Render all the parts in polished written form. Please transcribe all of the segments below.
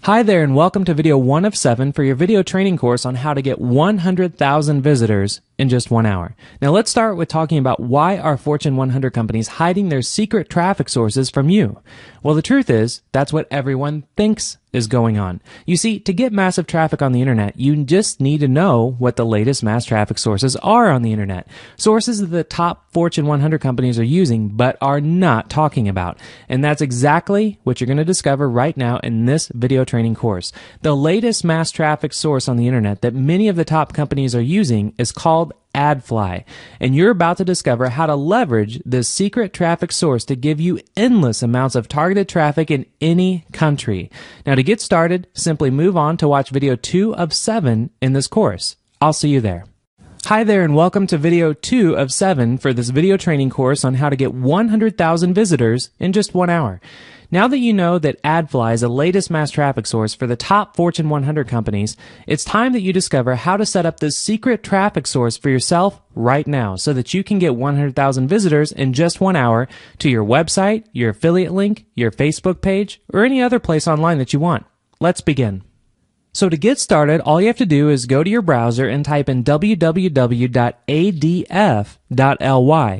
Hi there and welcome to video 1 of 7 for your video training course on how to get 100,000 visitors in just 1 hour. Now let's start with talking about why are Fortune 100 companies hiding their secret traffic sources from you? Well, the truth is, that's what everyone thinks is going on. You see, to get massive traffic on the internet, you just need to know what the latest mass traffic sources are on the internet. Sources that the top Fortune 100 companies are using but are not talking about. And that's exactly what you're going to discover right now in this video training course. The latest mass traffic source on the internet that many of the top companies are using is called AdFly, and you're about to discover how to leverage this secret traffic source to give you endless amounts of targeted traffic in any country. Now to get started, simply move on to watch video 2 of 7 in this course. I'll see you there. Hi there and welcome to video 2 of 7 for this video training course on how to get 100,000 visitors in just 1 hour. Now that you know that AdFly is the latest mass traffic source for the top Fortune 100 companies, it's time that you discover how to set up this secret traffic source for yourself right now so that you can get 100,000 visitors in just 1 hour to your website, your affiliate link, your Facebook page, or any other place online that you want. Let's begin. So to get started, all you have to do is go to your browser and type in www.adf.ly,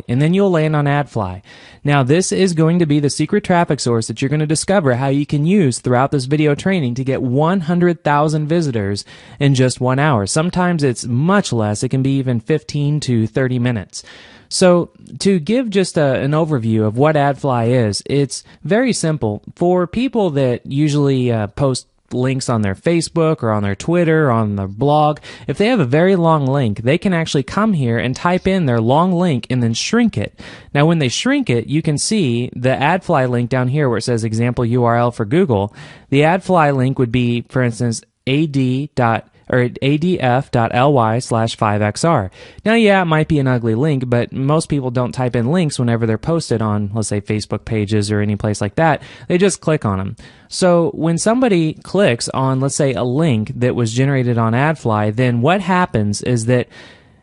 and then you'll land on AdFly. Now this is going to be the secret traffic source that you're going to discover how you can use throughout this video training to get 100,000 visitors in just 1 hour. Sometimes it's much less. It can be even 15 to 30 minutes. So to give just an overview of what AdFly is, it's very simple. For people that usually post links on their Facebook or on their Twitter or on their blog, if they have a very long link, they can actually come here and type in their long link and then shrink it. Now when they shrink it, you can see the AdFly link down here where it says example URL for Google. The AdFly link would be, for instance, adf.ly/5xr. Now, yeah, it might be an ugly link, but most people don't type in links whenever they're posted on, let's say, Facebook pages or any place like that. They just click on them. So when somebody clicks on, let's say, a link that was generated on AdFly, then what happens is that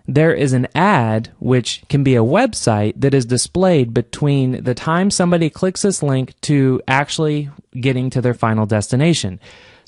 there is an ad, which can be a website, that is displayed between the time somebody clicks this link to actually getting to their final destination.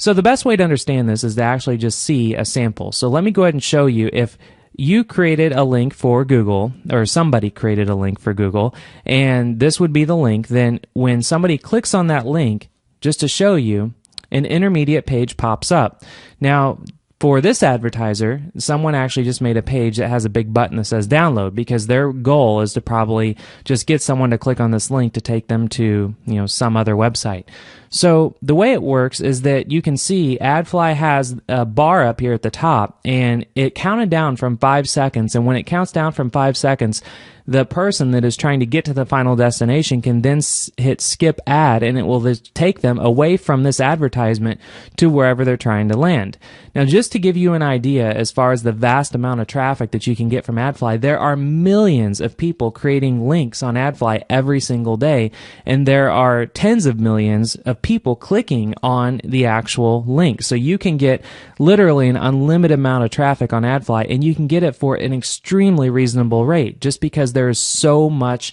So the best way to understand this is to actually just see a sample. So let me go ahead and show you if you created a link for Google, or somebody created a link for Google, and this would be the link, then when somebody clicks on that link, just to show you, an intermediate page pops up. Now, for this advertiser, someone actually just made a page that has a big button that says download because their goal is to probably just get someone to click on this link to take them to, some other website. So the way it works is that you can see AdFly has a bar up here at the top and it counted down from 5 seconds, and when it counts down from 5 seconds, the person that is trying to get to the final destination can then hit skip ad, and it will take them away from this advertisement to wherever they're trying to land. Now, just to give you an idea as far as the vast amount of traffic that you can get from AdFly, there are millions of people creating links on AdFly every single day, and there are tens of millions of people clicking on the actual link. So you can get literally an unlimited amount of traffic on AdFly, and you can get it for an extremely reasonable rate just because there is so much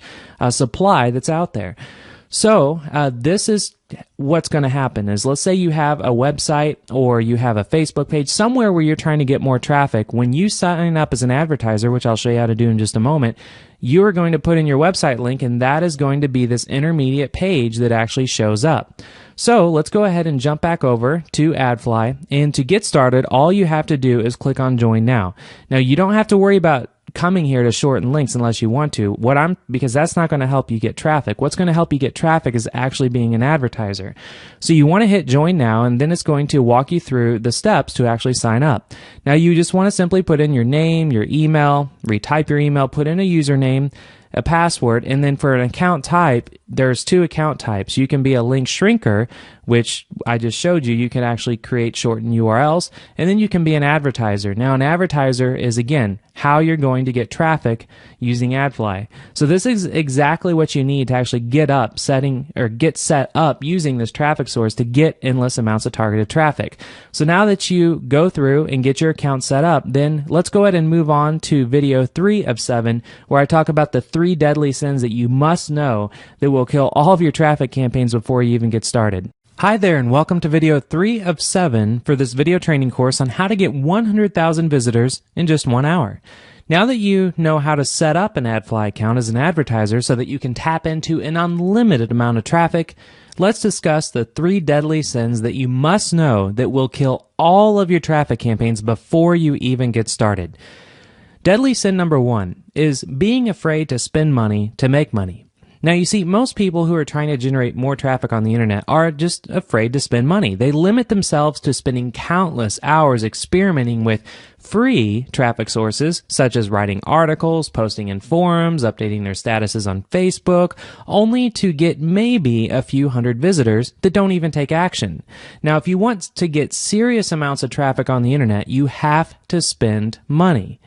supply that's out there. So this is what's going to happen is, let's say you have a website or you have a Facebook page somewhere where you're trying to get more traffic. When you sign up as an advertiser, which I'll show you how to do in just a moment, you are going to put in your website link, and that is going to be this intermediate page that actually shows up. So let's go ahead and jump back over to AdFly, and to get started, all you have to do is click on Join Now. Now you don't have to worry about coming here to shorten links unless you want to. Because that's not going to help you get traffic. What's going to help you get traffic is actually being an advertiser. So you want to hit Join Now, and then it's going to walk you through the steps to actually sign up. Now you just want to simply put in your name, your email, retype your email, put in a username, a password, and then for an account type, there's 2 account types. You can be a link shrinker, which I just showed you. You can actually create shortened URLs, and then you can be an advertiser. Now, an advertiser is, again, how you're going to get traffic using AdFly. So this is exactly what you need to actually get set up using this traffic source to get endless amounts of targeted traffic. So now that you go through and get your account set up, then let's go ahead and move on to video 3 of 7, where I talk about the 3 deadly sins that you must know that will kill all of your traffic campaigns before you even get started. Hi there, and welcome to video 3 of 7 for this video training course on how to get 100,000 visitors in just 1 hour. Now that you know how to set up an AdFly account as an advertiser so that you can tap into an unlimited amount of traffic, let's discuss the 3 deadly sins that you must know that will kill all of your traffic campaigns before you even get started. Deadly sin number 1 is being afraid to spend money to make money. Now, you see, most people who are trying to generate more traffic on the internet are just afraid to spend money. They limit themselves to spending countless hours experimenting with free traffic sources, such as writing articles, posting in forums, updating their statuses on Facebook, only to get maybe a few hundred visitors that don't even take action. Now, if you want to get serious amounts of traffic on the internet, you have to spend money.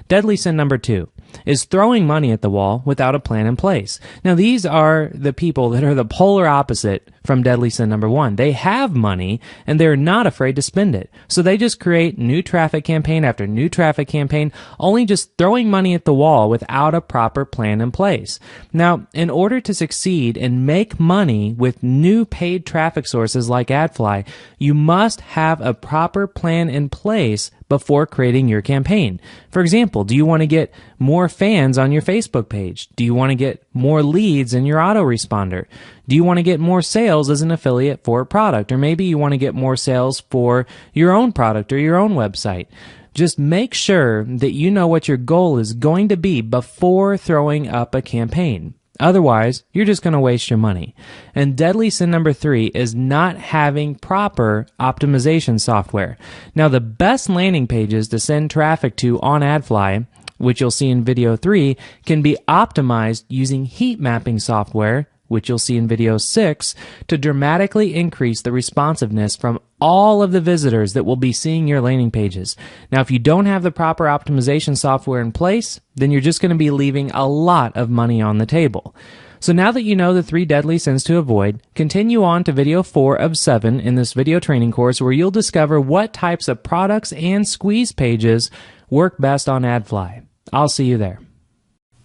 Deadly sin number 2 is throwing money at the wall without a plan in place. Now, these are the people that are the polar opposite from deadly sin number 1. They have money and they're not afraid to spend it. So they just create new traffic campaign after new traffic campaign, only just throwing money at the wall without a proper plan in place. Now, in order to succeed and make money with new paid traffic sources like AdFly, you must have a proper plan in place before creating your campaign. For example, do you want to get more fans on your Facebook page? Do you want to get more leads in your autoresponder? Do you want to get more sales as an affiliate for a product? Or maybe you want to get more sales for your own product or your own website. Just make sure that you know what your goal is going to be before throwing up a campaign. Otherwise, you're just going to waste your money. And deadly sin number 3 is not having proper optimization software. Now, the best landing pages to send traffic to on AdFly, which you'll see in video 3, can be optimized using heat mapping software, which you'll see in video 6, to dramatically increase the responsiveness from all of the visitors that will be seeing your landing pages. Now, if you don't have the proper optimization software in place, then you're just going to be leaving a lot of money on the table. So now that you know the 3 deadly sins to avoid, continue on to video 4 of 7 in this video training course where you'll discover what types of products and squeeze pages work best on AdFly. I'll see you there.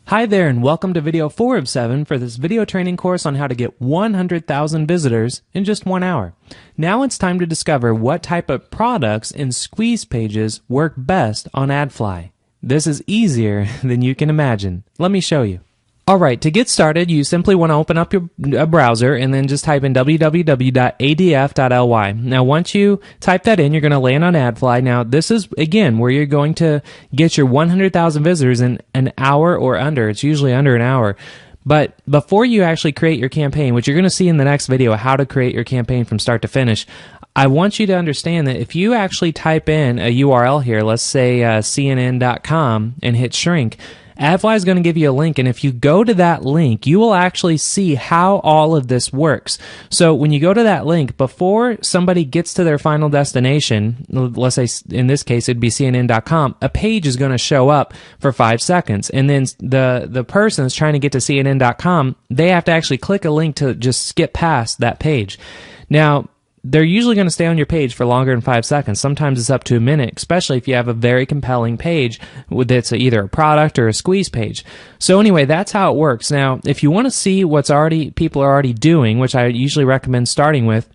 Hi there, and welcome to video 4 of 7 for this video training course on how to get 100,000 visitors in just 1 hour. Now it's time to discover what type of products and squeeze pages work best on AdFly. This is easier than you can imagine. Let me show you. Alright, to get started, you simply want to open up your browser and then just type in www.adf.ly. Now, once you type that in, you're going to land on AdFly. Now, this is, again, where you're going to get your 100,000 visitors in an hour or under. It's usually under an hour. But before you actually create your campaign, which you're going to see in the next video, how to create your campaign from start to finish, I want you to understand that if you actually type in a URL here, let's say cnn.com, and hit shrink, AdFly is going to give you a link, and if you go to that link, you will actually see how all of this works. So when you go to that link, before somebody gets to their final destination, let's say in this case it'd be CNN.com, a page is going to show up for 5 seconds, and then the person that's trying to get to CNN.com, they have to actually click a link to just skip past that page. Now, they're usually going to stay on your page for longer than 5 seconds. Sometimes it's up to a minute, especially if you have a very compelling page that's either a product or a squeeze page. So anyway, that's how it works. Now, if you want to see what's people are already doing, which I usually recommend starting with,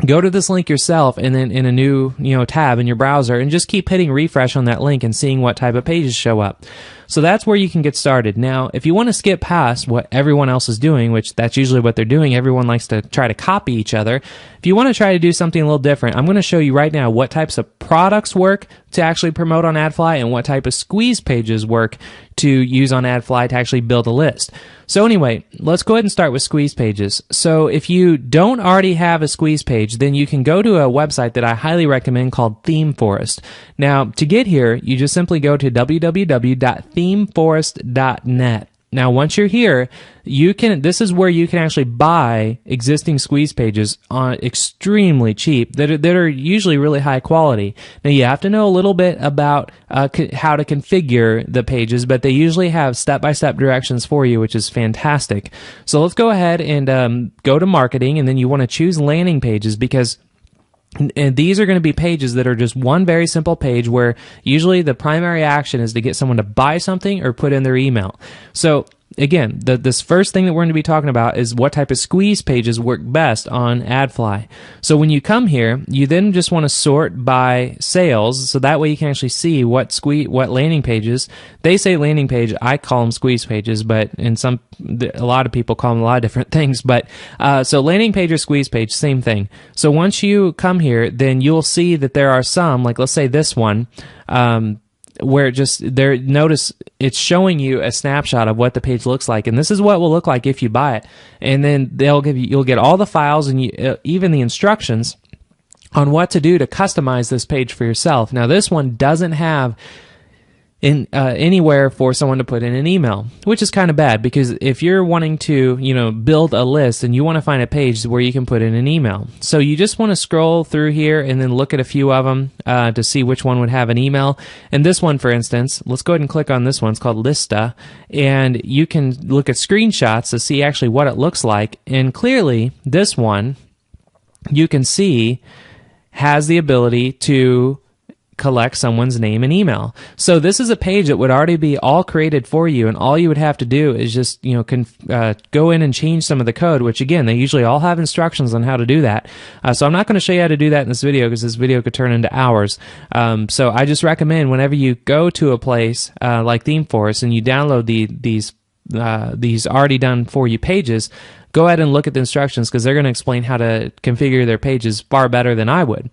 go to this link yourself and then in a new tab in your browser and just keep hitting refresh on that link and seeing what type of pages show up. So that's where you can get started. Now, if you want to skip past what everyone else is doing, which that's usually what they're doing, everyone likes to try to copy each other. If you want to try to do something a little different, I'm going to show you right now what types of products work to actually promote on AdFly and what type of squeeze pages work to use on AdFly to actually build a list. So anyway, let's go ahead and start with squeeze pages. So if you don't already have a squeeze page, then you can go to a website that I highly recommend called ThemeForest. Now, to get here, you just simply go to www.themeforest.net. Now, once you're here, this is where you can actually buy existing squeeze pages on extremely cheap that are usually really high quality. Now, you have to know a little bit about how to configure the pages, but they usually have step-by-step directions for you, which is fantastic. So let's go ahead and go to marketing, and then you want to choose landing pages, because and these are going to be pages that are just one very simple page where usually the primary action is to get someone to buy something or put in their email. So again, this first thing that we're going to be talking about is what type of squeeze pages work best on AdFly. So when you come here, you then just want to sort by sales, so that way you can actually see what landing pages. They say landing page, I call them squeeze pages, but a lot of people call them a lot of different things. But so landing page or squeeze page, same thing. So once you come here, then you'll see that there are some, like let's say this one, where notice it's showing you a snapshot of what the page looks like, and this is what will look like if you buy it. And then you'll get all the files and even the instructions on what to do to customize this page for yourself. Now this one doesn't have anywhere for someone to put in an email, which is kind of bad, because if you're wanting to, build a list and you want to find a page where you can put in an email, so you just want to scroll through here and then look at a few of them to see which one would have an email. And this one, for instance, let's go ahead and click on this one. It's called Lista, and you can look at screenshots to see actually what it looks like. And clearly, this one you can see has the ability to collect someone's name and email. So this is a page that would already be all created for you, and all you would have to do is just go in and change some of the code, which again, they usually all have instructions on how to do that. So I'm not going to show you how to do that in this video, because this video could turn into hours. So I just recommend whenever you go to a place like ThemeForest and you download these already done for you pages, go ahead and look at the instructions, because they're going to explain how to configure their pages far better than I would.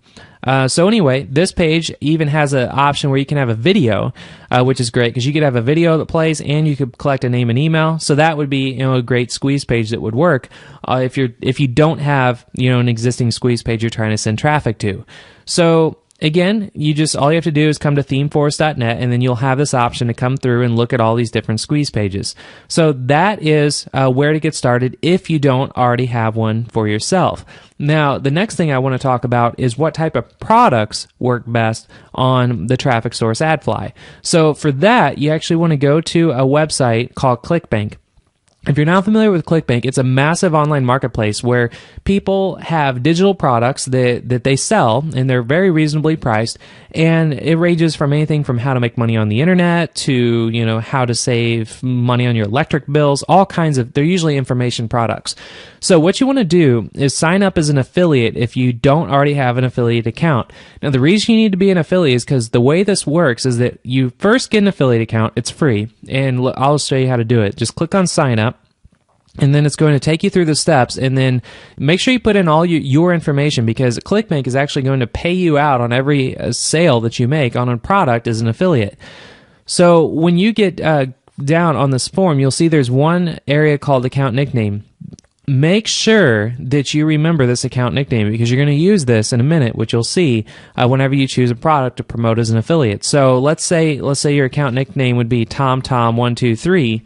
So anyway, this page even has an option where you can have a video, which is great, because you could have a video that plays and you could collect a name and email. So that would be a great squeeze page that would work if you don't have an existing squeeze page you're trying to send traffic to. So again, all you have to do is come to themeforest.net, and then you'll have this option to come through and look at all these different squeeze pages. So that is where to get started if you don't already have one for yourself. Now, the next thing I want to talk about is what type of products work best on the traffic source AdFly. So for that, you actually want to go to a website called ClickBank. If you're not familiar with ClickBank, it's a massive online marketplace where people have digital products that they sell, and they're very reasonably priced, and it ranges from anything from how to make money on the internet to, how to save money on your electric bills, all kinds of, they're usually information products. So what you want to do is sign up as an affiliate if you don't already have an affiliate account. Now, the reason you need to be an affiliate is because the way this works is that you first get an affiliate account, it's free, and I'll show you how to do it. Just click on sign up, and then it's going to take you through the steps, and then make sure you put in all your information, because ClickBank is actually going to pay you out on every sale that you make on a product as an affiliate. So when you get down on this form, you'll see there's one area called account nickname. Make sure that you remember this account nickname, because you're going to use this in a minute, which you'll see whenever you choose a product to promote as an affiliate. So let's say your account nickname would be TomTom123.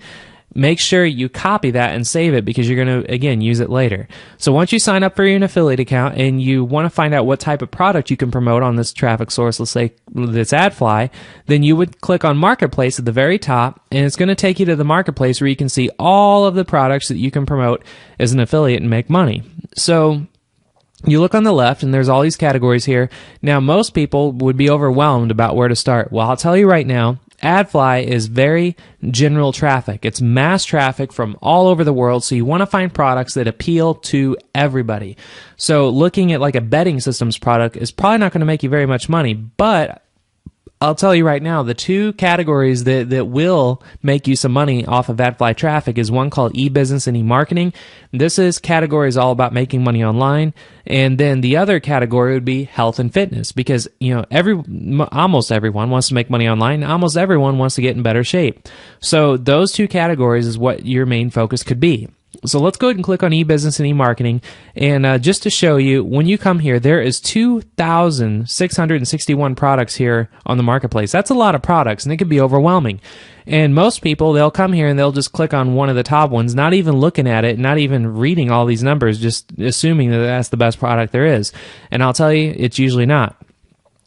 Make sure you copy that and save it, because you're going to, again, use it later. So once you sign up for an affiliate account and you want to find out what type of product you can promote on this traffic source, let's say that's AdFly, then you would click on Marketplace at the very top, and it's going to take you to the Marketplace where you can see all of the products that you can promote as an affiliate and make money. So you look on the left, and there's all these categories here. Now, most people would be overwhelmed about where to start. Well, I'll tell you right now, AdFly is very general traffic. It's mass traffic from all over the world, so you want to find products that appeal to everybody. So looking at like a betting systems product is probably not going to make you very much money, but I'll tell you right now, the two categories that will make you some money off of AdFly traffic is one called e-business and e-marketing. This category is all about making money online. And then the other category would be health and fitness, because almost everyone wants to make money online. Almost everyone wants to get in better shape. So those two categories is what your main focus could be. So let's go ahead and click on e-business and e-marketing, and just to show you, when you come here, there is 2,661 products here on the marketplace. That's a lot of products, and it could be overwhelming. And most people, they'll come here and they'll just click on one of the top ones, not even looking at it, not even reading all these numbers, just assuming that that's the best product there is. And I'll tell you, it's usually not.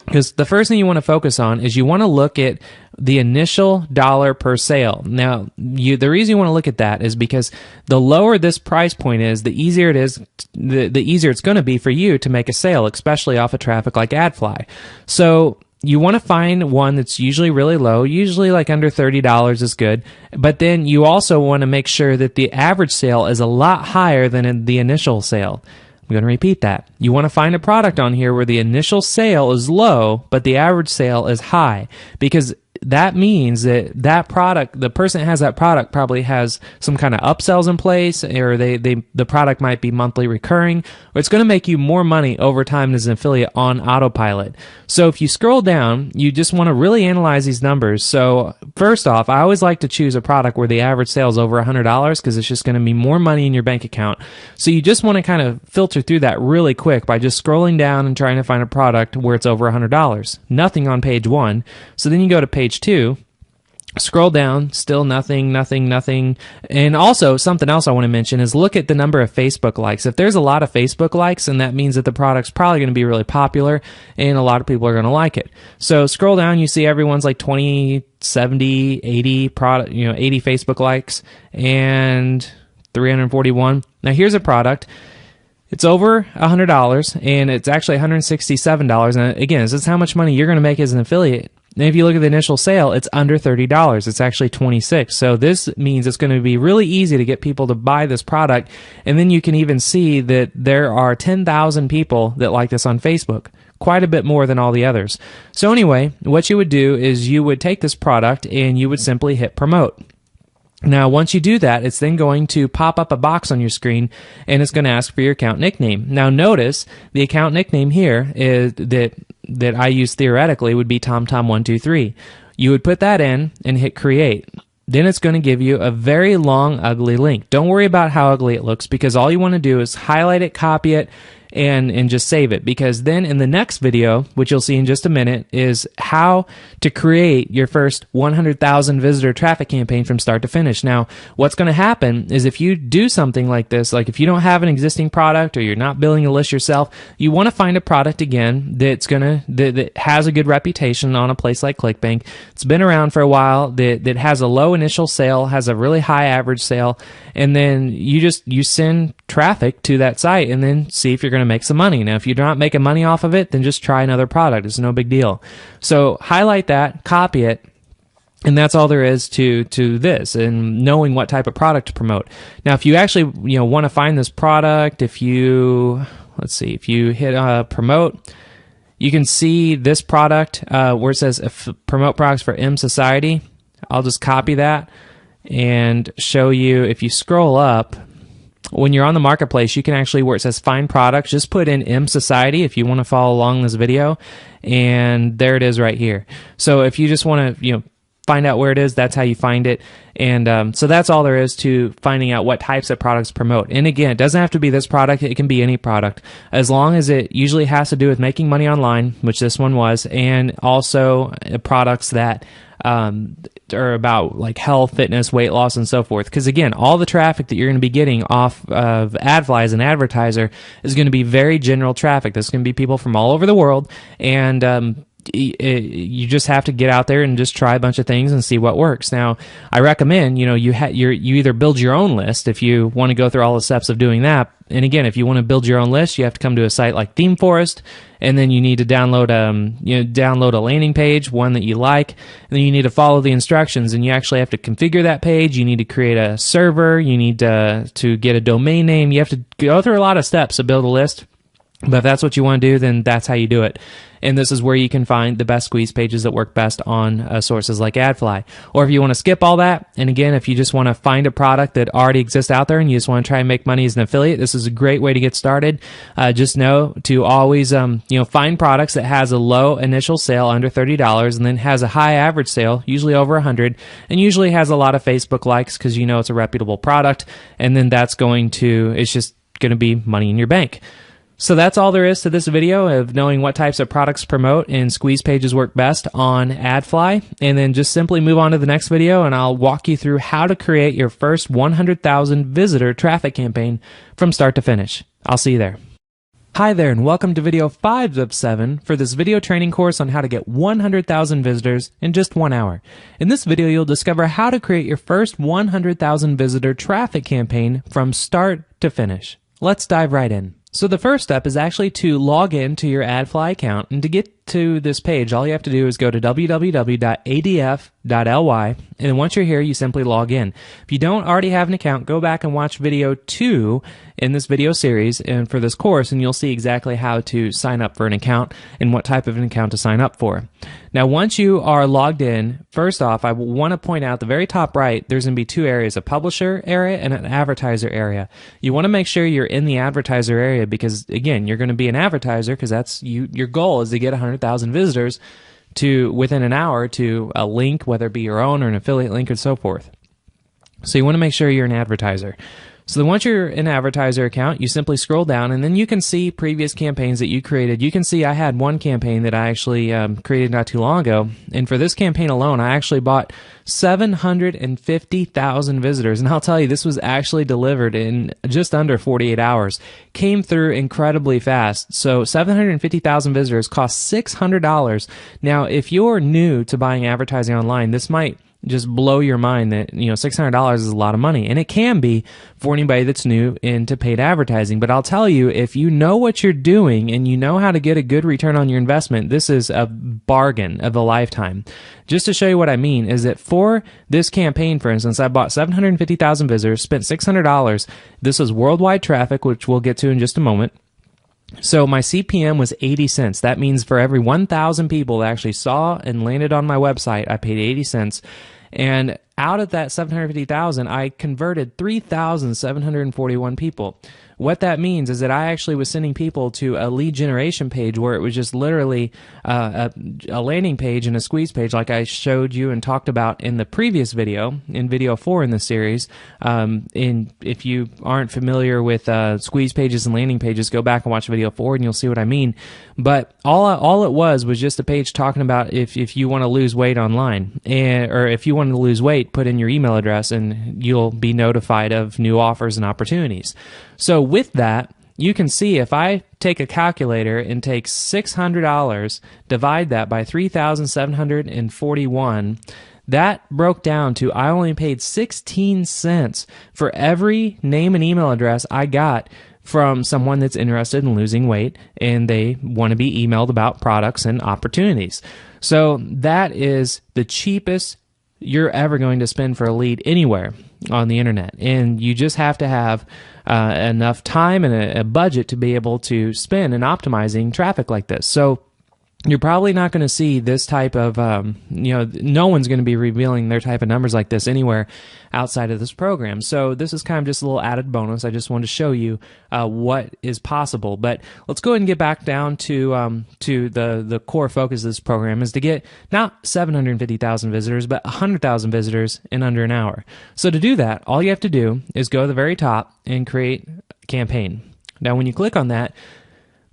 Because the first thing you want to focus on is you want to look at the initial dollar per sale. Now, the reason you want to look at that is because the lower this price point is, the easier it is, the easier it's going to be for you to make a sale, especially off of traffic like AdFly. So you want to find one that's usually really low, usually like under $30 is good. But then you also want to make sure that the average sale is a lot higher than in the initial sale. I'm going to repeat that. You want to find a product on here where the initial sale is low, but the average sale is high, because that means that that product, the person that has that product probably has some kind of upsells in place, or the product might be monthly recurring, or it's going to make you more money over time as an affiliate on autopilot. So if you scroll down, you just want to really analyze these numbers. So first off, I always like to choose a product where the average sale is over $100, because it's just going to be more money in your bank account. So you just want to kind of filter through that really quick by just scrolling down and trying to find a product where it's over $100. Nothing on page 1. So then you go to page 2, scroll down, still nothing. And also, something else I want to mention is look at the number of Facebook likes. If there's a lot of Facebook likes, then that means that the product's probably going to be really popular and a lot of people are going to like it. So scroll down, you see everyone's like 20, 70, 80 product, 80 Facebook likes and 341. Now here's a product. It's over $100 and it's actually $167. And again, this is how much money you're going to make as an affiliate. And if you look at the initial sale, it's under $30. It's actually $26. So this means it's going to be really easy to get people to buy this product. And then you can even see that there are 10,000 people that like this on Facebook. Quite a bit more than all the others. So anyway, what you would do is you would take this product and you would simply hit promote. Now, once you do that, it's then going to pop up a box on your screen and it's going to ask for your account nickname. Now, notice the account nickname here is that I use theoretically would be TomTom123. You would put that in and hit create. Then it's going to give you a very long, ugly link. Don't worry about how ugly it looks, because all you want to do is highlight it, copy it, and just save it, because then in the next video, which you'll see in just a minute, is how to create your first 100,000 visitor traffic campaign from start to finish. Now, what's going to happen is if you do something like this, like if you don't have an existing product or you're not building a list yourself, you want to find a product again that has a good reputation on a place like ClickBank. It's been around for a while, that has a low initial sale, has a really high average sale, and then you send traffic to that site and then see if you're going to make some money. Now, if you're not making money off of it, then just try another product. It's no big deal. So highlight that, copy it, and that's all there is to this, and knowing what type of product to promote. Now, if you actually want to find this product, if you hit promote, you can see this product where it says promote products for M Society. I'll just copy that and show you. If you scroll up, when you're on the marketplace, you can actually, where it says find products, just put in M Society if you want to follow along this video, and there it is right here. So if you just want to find out where it is, that's how you find it. And so that's all there is to finding out what types of products to promote. And again, it doesn't have to be this product, it can be any product, as long as it usually has to do with making money online, which this one was, and also products that are about like health, fitness, weight loss, and so forth. Because again, all the traffic that you're going to be getting off of AdFly as an advertiser is going to be very general traffic. There's going to be people from all over the world, and you just have to get out there and just try a bunch of things and see what works. Now, I recommend you either build your own list if you want to go through all the steps of doing that. And again, if you want to build your own list, you have to come to a site like ThemeForest, and then you need to download a landing page, one that you like, and then you need to follow the instructions, and you actually have to configure that page. You need to create a server. You need to get a domain name. You have to go through a lot of steps to build a list. But if that's what you want to do, then that's how you do it. And this is where you can find the best squeeze pages that work best on sources like AdFly. Or if you want to skip all that, and again, if you just want to find a product that already exists out there and you just want to try and make money as an affiliate, this is a great way to get started. Just know to always find products that has a low initial sale under $30 and then has a high average sale, usually over 100, and usually has a lot of Facebook likes because it's a reputable product, and then it's just going to be money in your bank. So that's all there is to this video of knowing what types of products to promote and squeeze pages work best on AdFly. And then just simply move on to the next video and I'll walk you through how to create your first 100,000 visitor traffic campaign from start to finish. I'll see you there. Hi there, and welcome to video 5 of 7 for this video training course on how to get 100,000 visitors in just 1 hour. In this video, you'll discover how to create your first 100,000 visitor traffic campaign from start to finish. Let's dive right in. So the first step is actually to log in to your AdFly account, and to get to this page, all you have to do is go to www.adf.ly, and once you're here, you simply log in. If you don't already have an account, go back and watch video 2 in this video series and for this course, and you'll see exactly how to sign up for an account and what type of an account to sign up for. Now, once you are logged in, first off, I want to point out the very top right, there's going to be 2 areas, a publisher area and an advertiser area. You want to make sure you're in the advertiser area because, again, you're going to be an advertiser because that's your goal is to get 100,000 visitors to within an hour to a link, whether it be your own or an affiliate link and so forth. So you want to make sure you're an advertiser. So then once you're an advertiser account, you simply scroll down, and then you can see previous campaigns that you created. You can see I had one campaign that I actually created not too long ago, and for this campaign alone, I actually bought 750,000 visitors. And I'll tell you, this was actually delivered in just under 48 hours. Came through incredibly fast. So 750,000 visitors cost $600. Now, if you're new to buying advertising online, this might just blow your mind that, $600 is a lot of money. And it can be for anybody that's new into paid advertising. But I'll tell you, if you know what you're doing and you know how to get a good return on your investment, this is a bargain of a lifetime. Just to show you what I mean is that for this campaign, for instance, I bought 750,000 visitors, spent $600. This was worldwide traffic, which we'll get to in just a moment. So my CPM was 80 cents. That means for every 1,000 people that actually saw and landed on my website, I paid 80 cents. And out of that 750,000, I converted 3,741 people. What that means is that I actually was sending people to a lead generation page where it was just literally a landing page and a squeeze page like I showed you and talked about in the previous video, in video 4 in the series. If you aren't familiar with squeeze pages and landing pages, go back and watch video 4 and you'll see what I mean. But all it was just a page talking about if you want to lose weight online, or if you want to lose weight, put in your email address and you'll be notified of new offers and opportunities. So with that, you can see if I take a calculator and take $600, divide that by 3,741, that broke down to I only paid 16 cents for every name and email address I got from someone that's interested in losing weight and they want to be emailed about products and opportunities. So that is the cheapest you're ever going to spend for a lead anywhere on the internet. And you just have to have enough time and a budget to be able to spend in optimizing traffic like this. So you're probably not going to see this type of, no one's going to be revealing their type of numbers like this anywhere outside of this program. So this is kind of just a little added bonus. I just wanted to show you what is possible. But let's go ahead and get back down to the core focus of this program is to get not 750,000 visitors, but 100,000 visitors in under an hour. So to do that, all you have to do is go to the very top and create a campaign. Now, when you click on that,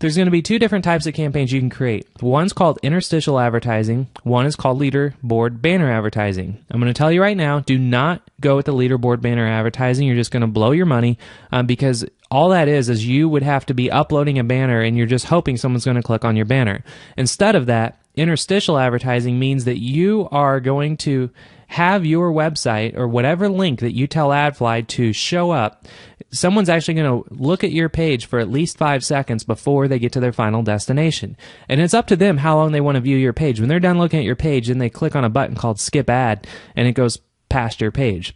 there's going to be 2 different types of campaigns you can create. One's called interstitial advertising. One is called leaderboard banner advertising. I'm going to tell you right now, do not go with the leaderboard banner advertising. You're just going to blow your money because all that is you would have to be uploading a banner and you're just hoping someone's going to click on your banner. Instead of that, interstitial advertising means that you are going to have your website or whatever link that you tell AdFly to show up. Someone's actually going to look at your page for at least 5 seconds before they get to their final destination. And it's up to them how long they want to view your page. When they're done looking at your page, then they click on a button called skip ad and it goes past your page.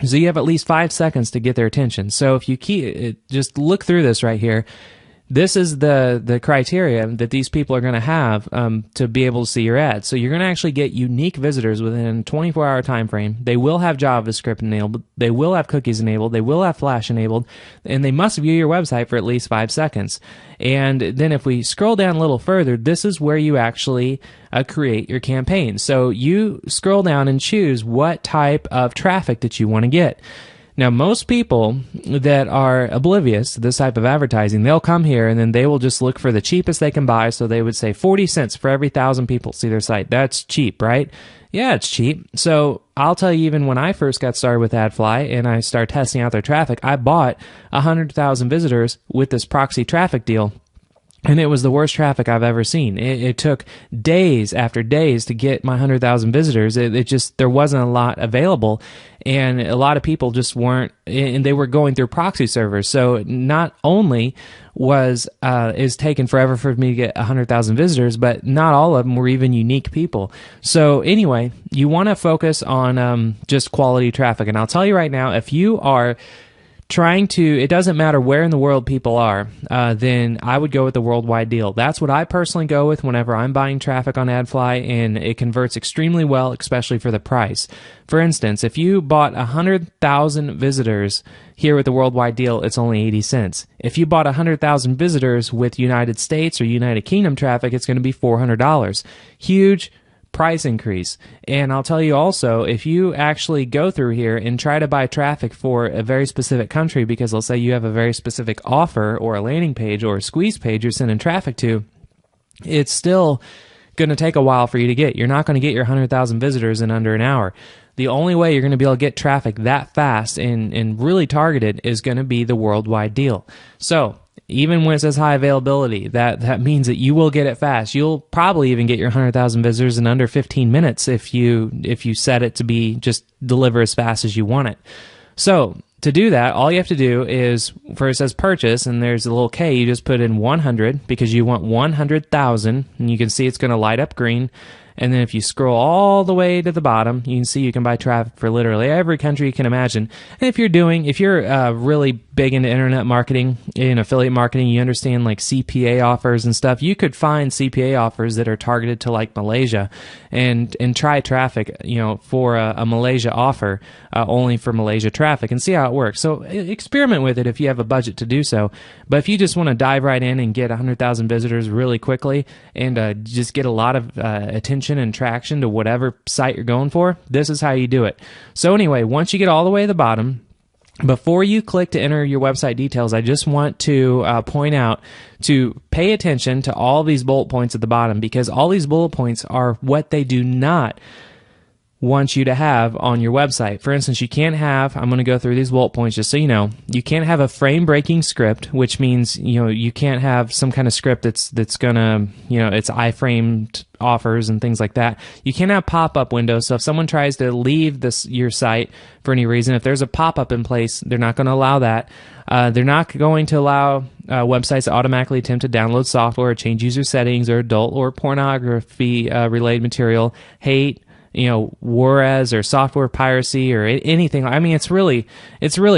So you have at least 5 seconds to get their attention. So if you just look through this right here, this is the criteria that these people are going to have to be able to see your ads. So you're going to actually get unique visitors within a 24-hour time frame. They will have JavaScript enabled. They will have cookies enabled. They will have Flash enabled. And they must view your website for at least 5 seconds. And then if we scroll down a little further, this is where you actually create your campaign. So you scroll down and choose what type of traffic that you want to get. Now, most people that are oblivious to this type of advertising, they'll come here and then they will just look for the cheapest they can buy. So they would say 40 cents for every 1,000 people see their site. That's cheap, right? Yeah, it's cheap. So I'll tell you, even when I first got started with AdFly and I started testing out their traffic, I bought 100,000 visitors with this proxy traffic deal. And it was the worst traffic I've ever seen. It took days after days to get my 100,000 visitors. It just, there wasn't a lot available. And a lot of people just weren't, and they were going through proxy servers. So not only is taking forever for me to get 100,000 visitors, but not all of them were even unique people. So anyway, you want to focus on just quality traffic. And I'll tell you right now, if you are trying to, it doesn't matter where in the world people are, then I would go with the worldwide deal. That's what I personally go with whenever I'm buying traffic on AdFly, and it converts extremely well, especially for the price. For instance, if you bought 100,000 visitors here with the worldwide deal, it's only 80 cents. If you bought 100,000 visitors with United States or United Kingdom traffic, it's going to be $400. Huge price increase. And I'll tell you also, if you actually go through here and try to buy traffic for a very specific country, because let's say you have a very specific offer or a landing page or a squeeze page you're sending traffic to, it's still going to take a while for you to get. You're not going to get your 100,000 visitors in under an hour. The only way you're going to be able to get traffic that fast and really targeted is going to be the worldwide deal. So even when it says high availability, that means that you will get it fast. You'll probably even get your 100,000 visitors in under 15 minutes if you set it to be just deliver as fast as you want it. So to do that, all you have to do is, first it says purchase, and there's a little K. You just put in 100 because you want 100,000, and you can see it's going to light up green. And then if you scroll all the way to the bottom, you can see you can buy traffic for literally every country you can imagine. And if you're really big into internet marketing and affiliate marketing, you understand like CPA offers and stuff, you could find CPA offers that are targeted to like Malaysia and try traffic, for a Malaysia offer, only for Malaysia traffic, and see how it works. So experiment with it if you have a budget to do so. But if you just want to dive right in and get 100,000 visitors really quickly and just get a lot of attention and traction to whatever site you're going for, this is how you do it. So anyway, once you get all the way to the bottom, before you click to enter your website details, I just want to point out to pay attention to all these bullet points at the bottom, because all these bullet points are what they do not want you to have on your website. For instance, you can't have, I'm going to go through these bullet points just so you know, you can't have a frame breaking script, which means, you can't have some kind of script that's going to, it's iframed offers and things like that. You can't have pop-up windows. So if someone tries to leave your site for any reason, if there's a pop-up in place, they're not going to allow that. They're not going to allow websites to automatically attempt to download software or change user settings or adult or pornography related material, hate, Juarez or software piracy or anything. I mean, it's really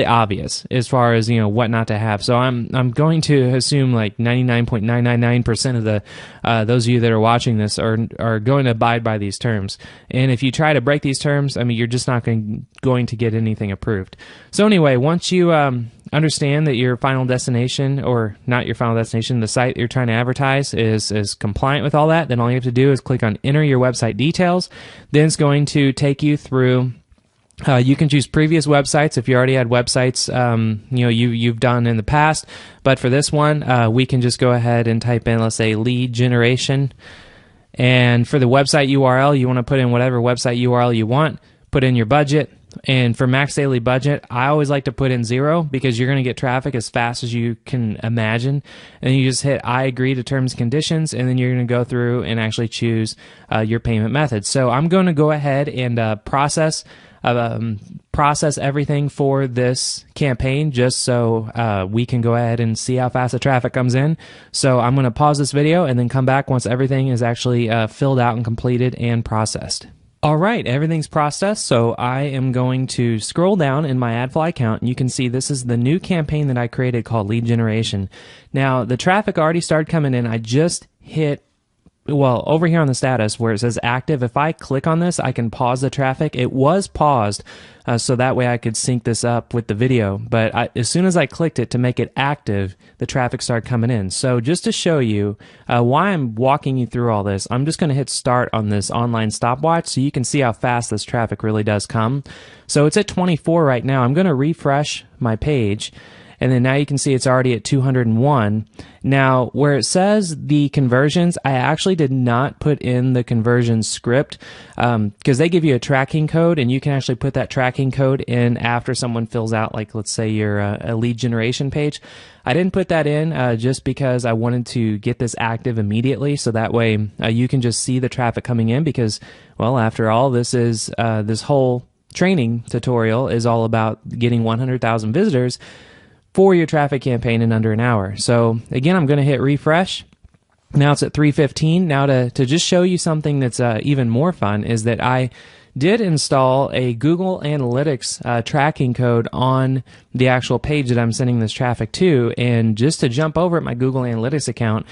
obvious as far as, what not to have. So I'm going to assume like 99.999% of the those of you that are watching this are going to abide by these terms. And if you try to break these terms, I mean, you're just not going to get anything approved. So anyway, once you understand that your final destination, or not your final destination, the site you're trying to advertise is compliant with all that, then all you have to do is click on enter your website details. Then it's going to take you through, you can choose previous websites if you already had websites you've done in the past, but for this one we can just go ahead and type in, let's say, lead generation, and for the website URL you want to put in whatever website URL you want, put in your budget. And for max daily budget, I always like to put in 0, because you're going to get traffic as fast as you can imagine. And you just hit I agree to terms and conditions, and then you're going to go through and actually choose your payment method. So I'm going to go ahead and process everything for this campaign, just so we can go ahead and see how fast the traffic comes in. So I'm going to pause this video and then come back once everything is actually filled out and completed and processed. All right, everything's processed, so I am going to scroll down in my AdFly account, and you can see this is the new campaign that I created called Lead Generation. Now, the traffic already started coming in. I just hit, over here on the status where it says active, if I click on this, I can pause the traffic. It was paused, so that way I could sync this up with the video. But as soon as I clicked it to make it active, the traffic started coming in. So just to show you why I'm walking you through all this, I'm just going to hit start on this online stopwatch so you can see how fast this traffic really does come. So it's at 24 right now. I'm going to refresh my page. and then now you can see it's already at 201. Now, where it says the conversions, I actually did not put in the conversion script because they give you a tracking code, and you can actually put that tracking code in after someone fills out, like, let's say your a lead generation page. I didn't put that in just because I wanted to get this active immediately, so that way you can just see the traffic coming in because, well, after all, this is this whole training tutorial is all about getting 100,000 visitors for your traffic campaign in under an hour. So again, I'm going to hit refresh. Now it's at 3:15. Now to just show you something that's even more fun is that I did install a Google Analytics tracking code on the actual page that I'm sending this traffic to. And just to jump over at my Google Analytics account,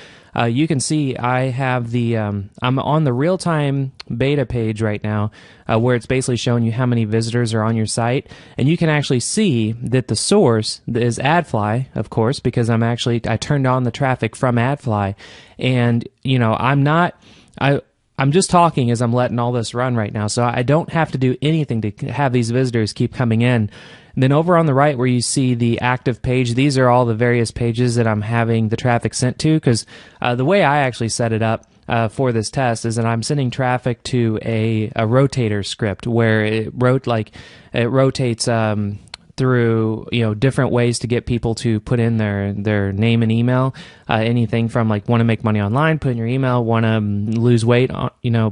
you can see I have the I'm on the real-time beta page right now, where it's basically showing you how many visitors are on your site, and you can actually see that the source is AdFly, of course, because I turned on the traffic from AdFly, and I'm just talking as I'm letting all this run right now, so I don't have to do anything to have these visitors keep coming in. And then over on the right where you see the active page, these are all the various pages that I'm having the traffic sent to, because the way I actually set it up for this test is that I'm sending traffic to a rotator script where it rotates through different ways to get people to put in their name and email, anything from like want to make money online, put in your email, want to lose weight,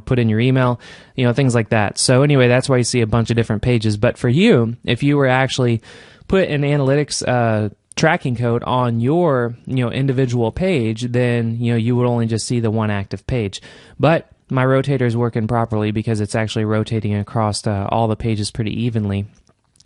put in your email, things like that. So anyway, that's why you see a bunch of different pages. But for you, if you were actually put an analytics tracking code on your individual page, then you would only just see the one active page. But my rotator is working properly because it's actually rotating across all the pages pretty evenly.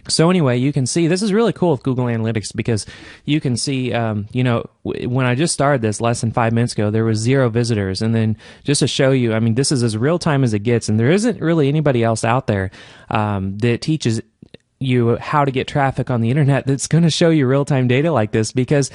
So anyway, you can see this is really cool with Google Analytics because you can see, when I just started this less than 5 minutes ago, there was 0 visitors. And then just to show you, I mean, this is as real time as it gets, and there isn't really anybody else out there that teaches you how to get traffic on the internet that's going to show you real-time data like this because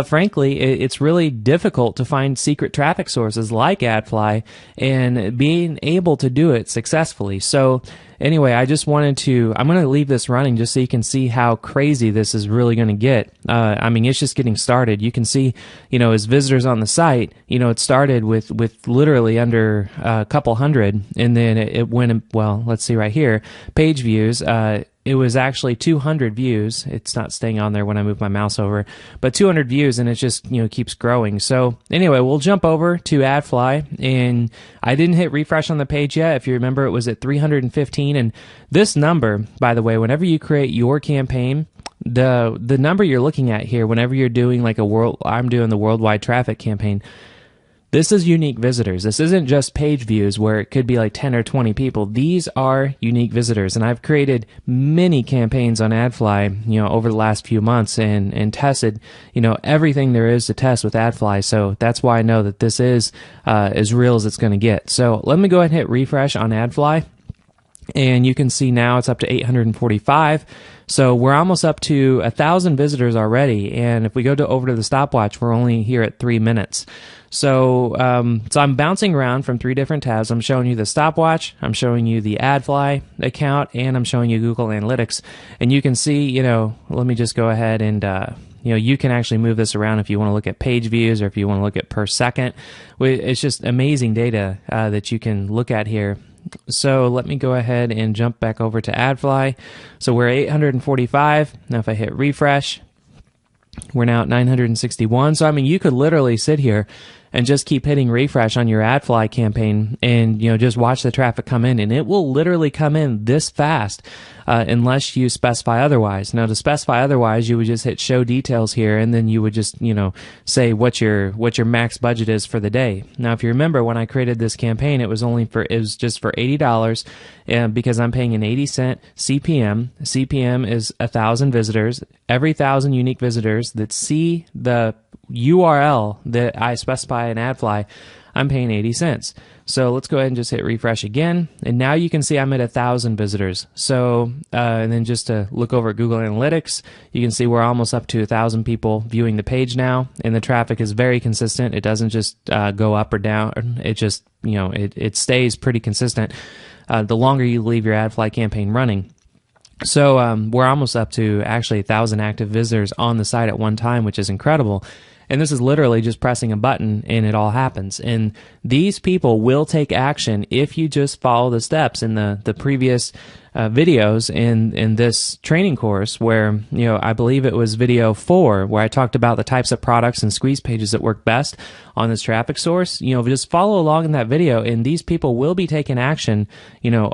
frankly it's really difficult to find secret traffic sources like AdFly and being able to do it successfully. So anyway, I'm going to leave this running just so you can see how crazy this is really going to get. I mean, it's just getting started. You can see, as visitors on the site, it started with literally under a couple hundred, and then it went, well, let's see right here, page views, it was actually 200 views. It's not staying on there when I move my mouse over, but 200 views, and it just keeps growing. So anyway, we'll jump over to AdFly, and I didn't hit refresh on the page yet. If you remember, it was at 315, and this number, by the way, whenever you create your campaign, the number you're looking at here, whenever you're doing like I'm doing the worldwide traffic campaign. This is unique visitors. This isn't just page views where it could be like 10 or 20 people. These are unique visitors. And I've created many campaigns on AdFly, over the last few months and tested, everything there is to test with AdFly. So that's why I know that this is as real as it's going to get. So let me go ahead and hit refresh on AdFly. And you can see now it's up to 845. So we're almost up to 1,000 visitors already. And if we go over to the stopwatch, we're only here at 3 minutes. So I'm bouncing around from 3 different tabs. I'm showing you the stopwatch, I'm showing you the AdFly account, and I'm showing you Google Analytics. And you can see, let me just go ahead and, you can actually move this around if you want to look at page views or if you want to look at per second. It's just amazing data that you can look at here. So let me go ahead and jump back over to AdFly. So we're 845. Now if I hit refresh, we're now at 961. So I mean, you could literally sit here and just keep hitting refresh on your AdFly campaign and just watch the traffic come in, and it will literally come in this fast unless you specify otherwise. Now to specify otherwise, you would just hit show details here, and then you would just say what your max budget is for the day. Now if you remember, when I created this campaign, it was just for $80, and because I'm paying an 80-cent CPM. CPM is 1,000 visitors. Every 1,000 unique visitors that see the URL that I specify in AdFly, I'm paying 80 cents. So let's go ahead and just hit refresh again. And now you can see I'm at 1,000 visitors. So, and then just to look over at Google Analytics, you can see we're almost up to 1,000 people viewing the page now. And the traffic is very consistent. It doesn't just go up or down. It just, it stays pretty consistent the longer you leave your AdFly campaign running. So we're almost up to actually 1,000 active visitors on the site at one time, which is incredible. And this is literally just pressing a button and it all happens. And these people will take action if you just follow the steps in the previous videos in this training course where, I believe it was video 4 where I talked about the types of products and squeeze pages that work best on this traffic source. Just follow along in that video and these people will be taking action,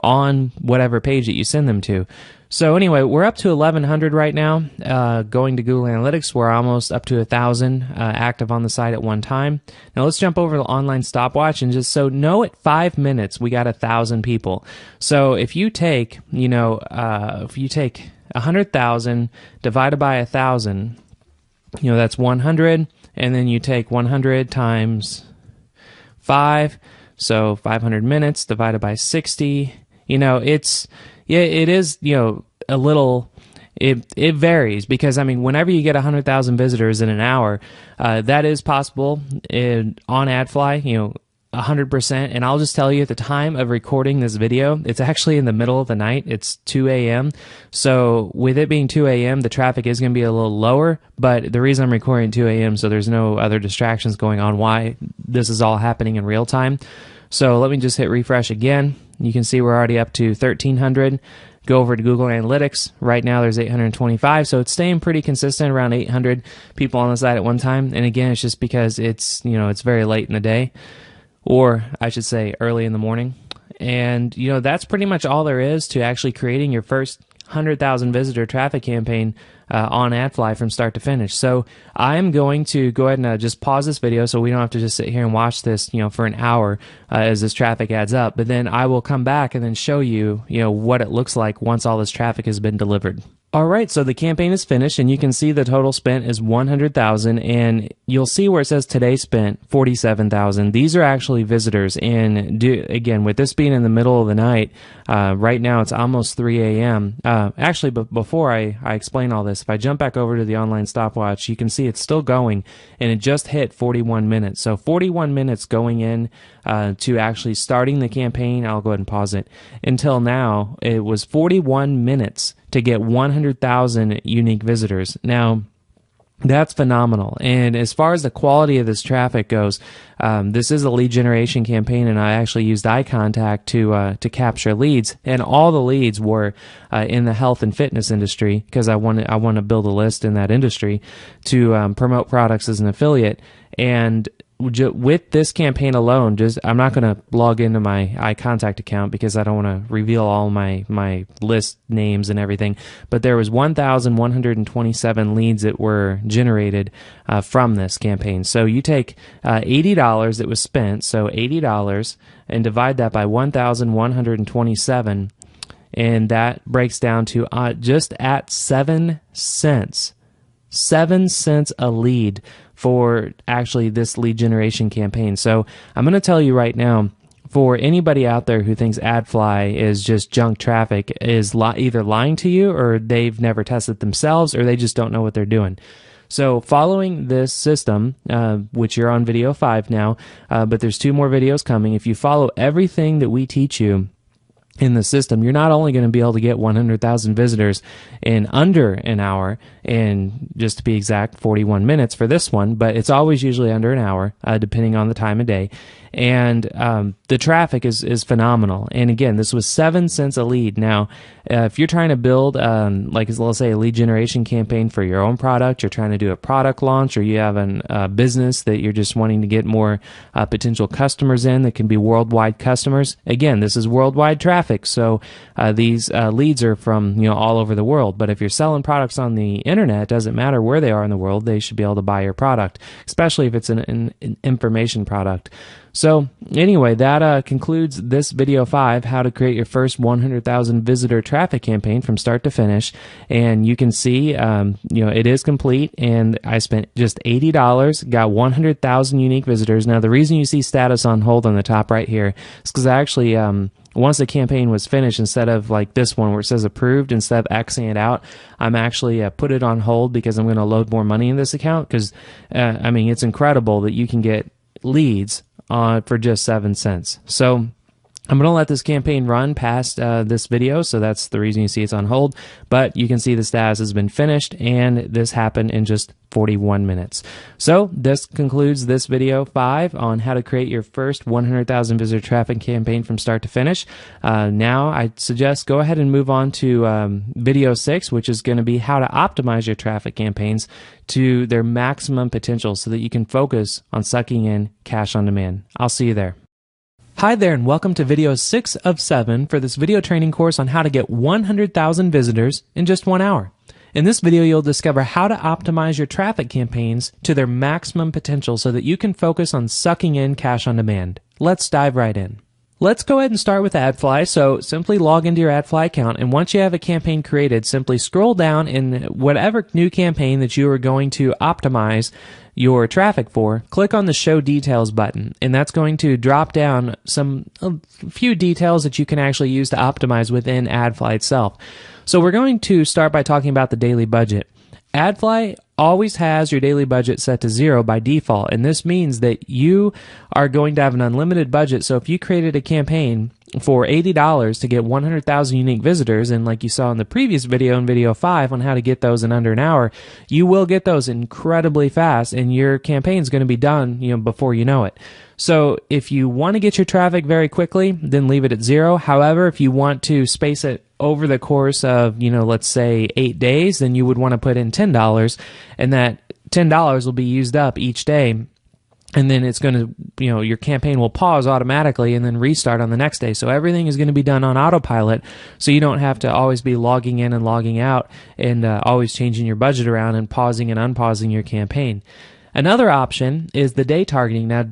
on whatever page that you send them to. So anyway, we're up to 1,100 right now. Going to Google Analytics, we're almost up to 1,000 active on the site at one time. Now let's jump over to Online Stopwatch and just know at 5 minutes we got 1,000 people. So if you take, if you take 100,000 divided by 1,000, that's 100, and then you take 100 times 5, so 500 minutes divided by 60. It is, a little, it varies because, whenever you get 100,000 visitors in an hour, that is possible on AdFly, 100%. And I'll just tell you at the time of recording this video, it's actually in the middle of the night. It's 2 a.m. So with it being 2 a.m., the traffic is going to be a little lower, but the reason I'm recording at 2 a.m. so there's no other distractions going on, why this is all happening in real time. So let me just hit refresh again. You can see we're already up to 1,300. Go over to Google Analytics. Right now there's 825, so it's staying pretty consistent around 800 people on the site at one time. And again, it's just because it's, it's very late in the day, or I should say early in the morning. And, that's pretty much all there is to actually creating your first 100,000 visitor traffic campaign on AdFly from start to finish. So I'm going to go ahead and just pause this video so we don't have to just sit here and watch this, for an hour as this traffic adds up. But then I will come back and then show you, what it looks like once all this traffic has been delivered. All right, so the campaign is finished, and you can see the total spent is 100,000, and you'll see where it says today spent 47,000. These are actually visitors, and again, with this being in the middle of the night, right now it's almost 3 a.m. Actually, but before I explain all this, if I jump back over to the Online Stopwatch, you can see it's still going, and it just hit 41 minutes. So 41 minutes going in to actually starting the campaign. I'll go ahead and pause it. Until now, it was 41 minutes to get 100,000 unique visitors. Now, that's phenomenal. And as far as the quality of this traffic goes, this is a lead generation campaign, and I actually used iContact to capture leads, and all the leads were in the health and fitness industry because I want to build a list in that industry to promote products as an affiliate. And with this campaign alone, I'm not going to log into my iContact account because I don't want to reveal all my list names and everything, but there was 1,127 leads that were generated from this campaign. So you take $80 that was spent, so $80, and divide that by 1,127, and that breaks down to just at 7 cents. 7 cents a lead for actually this lead generation campaign. So I'm going to tell you right now, for anybody out there who thinks AdFly is just junk traffic, is either lying to you, or they've never tested themselves, or they just don't know what they're doing. So following this system, which you're on video 5 now, but there's 2 more videos coming. If you follow everything that we teach you in the system, you're not only going to be able to get 100,000 visitors in under an hour, and just to be exact, 41 minutes for this one, but it's always usually under an hour, depending on the time of day. And the traffic is phenomenal. And again, this was 7 cents a lead. Now, if you're trying to build, let's say, a lead generation campaign for your own product, you're trying to do a product launch, or you have a business that you're just wanting to get more potential customers in that can be worldwide customers. Again, this is worldwide traffic, so these leads are from all over the world. But if you're selling products on the internet, it doesn't matter where they are in the world, they should be able to buy your product, especially if it's an information product. So anyway, that concludes this video 5, how to create your first 100,000 visitor traffic campaign from start to finish. And you can see, it is complete, and I spent just $80, got 100,000 unique visitors. Now, the reason you see status on hold on the top right here is because I actually, once the campaign was finished, instead of like this one where it says approved, instead of Xing it out, I'm actually put it on hold because I'm going to load more money in this account because, it's incredible that you can get leads for just 7 cents. So I'm going to let this campaign run past this video, so that's the reason you see it's on hold, but you can see the status has been finished, and this happened in just 41 minutes. So this concludes this video 5 on how to create your first 100,000 visitor traffic campaign from start to finish. Now I suggest go ahead and move on to video 6, which is going to be how to optimize your traffic campaigns to their maximum potential so that you can focus on sucking in cash on demand. I'll see you there. Hi there, and welcome to video 6 of 7 for this video training course on how to get 100,000 visitors in just 1 hour. In this video, you'll discover how to optimize your traffic campaigns to their maximum potential so that you can focus on sucking in cash on demand. Let's dive right in. Let's go ahead and start with AdFly. So simply log into your AdFly account, and once you have a campaign created, simply scroll down in whatever new campaign that you are going to optimize your traffic for, click on the Show Details button, and that's going to drop down a few details that you can actually use to optimize within AdFly itself. So we're going to start by talking about the daily budget. AdFly always has your daily budget set to 0 by default, and this means that you are going to have an unlimited budget. So if you created a campaign for $80 to get 100,000 unique visitors, and like you saw in the previous video, in video 5 on how to get those in under an hour, you will get those incredibly fast, and your campaign is going to be done, before you know it. So if you want to get your traffic very quickly, then leave it at 0. However, if you want to space it over the course of, let's say 8 days, then you would want to put in $10, and that $10 will be used up each day. And then it's going to, your campaign will pause automatically and then restart on the next day. So everything is going to be done on autopilot, so you don't have to always be logging in and logging out and always changing your budget around and pausing and unpausing your campaign. Another option is the day targeting. Now,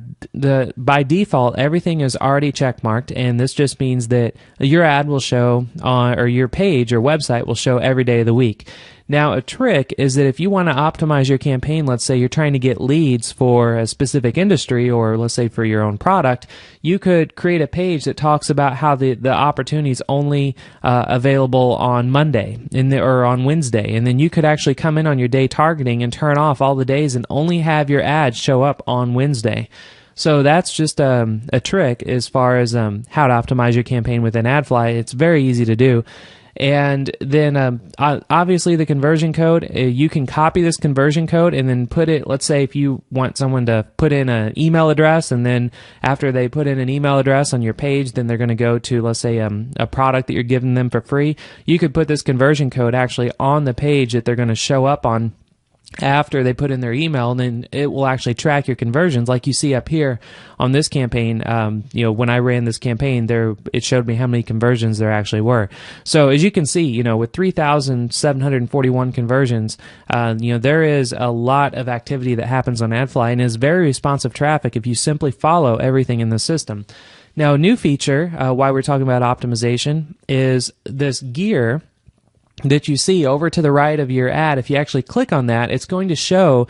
by default, everything is already checkmarked, and this just means that your ad will show or your page or website will show every day of the week. Now, a trick is that if you want to optimize your campaign, let's say you're trying to get leads for a specific industry, or let's say for your own product, you could create a page that talks about how the opportunity is only available on Monday or on Wednesday, and then you could actually come in on your day targeting and turn off all the days and only have your ads show up on Wednesday. So that's just a trick as far as how to optimize your campaign within AdFly. It's very easy to do. And then obviously the conversion code, you can copy this conversion code and then put it, let's say if you want someone to put in an email address, and then after they put in an email address on your page, then they're going to go to, let's say, a product that you're giving them for free. You could put this conversion code actually on the page that they're going to show up on after they put in their email, and then it will actually track your conversions, like you see up here on this campaign. When I ran this campaign, it showed me how many conversions there actually were. So as you can see, with 3,741 conversions, there is a lot of activity that happens on AdFly, and is very responsive traffic if you simply follow everything in the system. Now, a new feature, why we're talking about optimization, is this gear that you see over to the right of your ad. If you actually click on that, it's going to show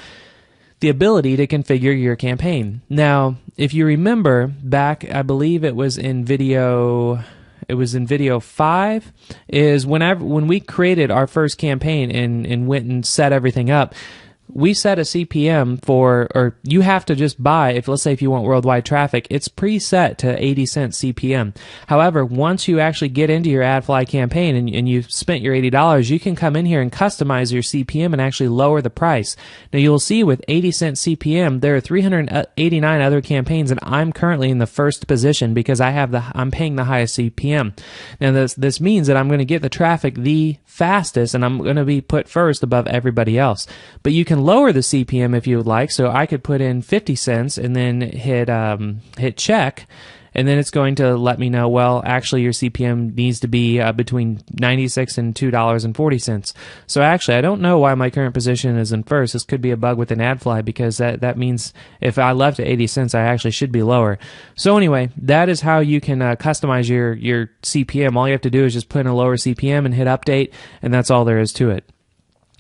the ability to configure your campaign. Now, if you remember back, I believe it was in video 5, is when we created our first campaign and went and set everything up, we set a CPM or you have to just buy, let's say if you want worldwide traffic, it's preset to 80 cents CPM. However, once you actually get into your AdFly campaign and you've spent your $80, you can come in here and customize your CPM and actually lower the price. Now, you'll see with 80 cent CPM, there are 389 other campaigns, and I'm currently in the first position because I'm paying the highest CPM. Now, this means that I'm going to get the traffic the fastest, and I'm going to be put first above everybody else. But you can lower the CPM if you would like. So I could put in 50 cents and then hit check, and then it's going to let me know, well, actually your CPM needs to be between 96 and $2.40. So actually, I don't know why my current position is in first. This could be a bug within AdFly, because that means if I left at 80 cents, I actually should be lower. So anyway, that is how you can customize your CPM. All you have to do is just put in a lower CPM and hit update, and that's all there is to it.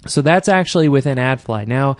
So that's actually within AdFly. Now,